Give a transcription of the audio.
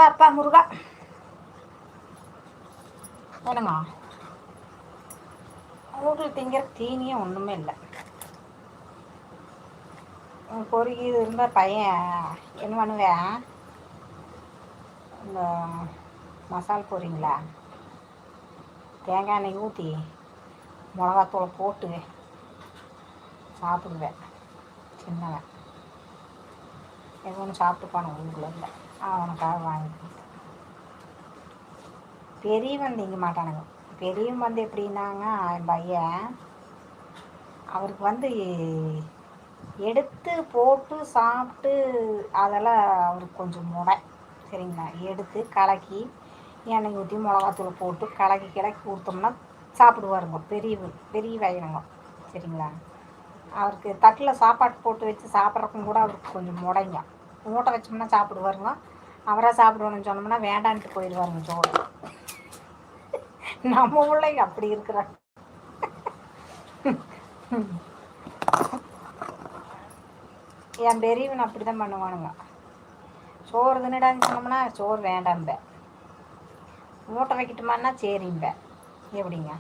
அப்பா முருகா என்னங்க வீட்டில் திங்கிற தீனியே ஒன்றுமே இல்லை. பொறுக்கி இது இருந்தால் பையன் என்ன பண்ணுவேன், இந்த மசால் பொரிங்களா தேங்காய் எண்ணெய் ஊற்றி மிளகாத்தூளை போட்டு சாப்பிடுவேன். சின்னவன் எது ஒன்று சாப்பிட்டுப்பான ஊருக்குள்ள இல்லை, அவனுக்காக வாங்கி கொடுத்தேன். பெரியவன் திங்க மாட்டானுங்க. பெரியவன் வந்து எப்படின்னாங்க, என் பையன் அவருக்கு வந்து எடுத்து போட்டு சாப்பிட்டு அதெல்லாம் அவருக்கு கொஞ்சம் முடை. சரிங்களா, எடுத்து கலக்கி எண்ணெய் ஊற்றி மிளகாத்தூள் போட்டு கலக்கி கொடுத்தோம்னா சாப்பிடுவாருங்க. பெரிய வயனுங்க. சரிங்களா, அவருக்கு தட்டில் சாப்பாடு போட்டு வச்சு சாப்பிட்றக்கும் கூட அவருக்கு கொஞ்சம் முடைங்க. மூட்டை வச்சோம்னா சாப்பிடுவாருங்க. அவராக சாப்பிடுவோன்னு சொன்னோம்னா வேண்டான்ட்டு போயிடுவாருங்க சோறு. நம்ம பிள்ளைங்க அப்படி இருக்கிறாங்க. என் பெரியவன் அப்படி தான் பண்ணுவானுங்க. சோறு தின்னுடான்னு சொன்னோம்னா சோறு வேண்டாம்பேன். மூட்டை வைக்கட்டுமான்னா சரிம்பேன். எப்படிங்க?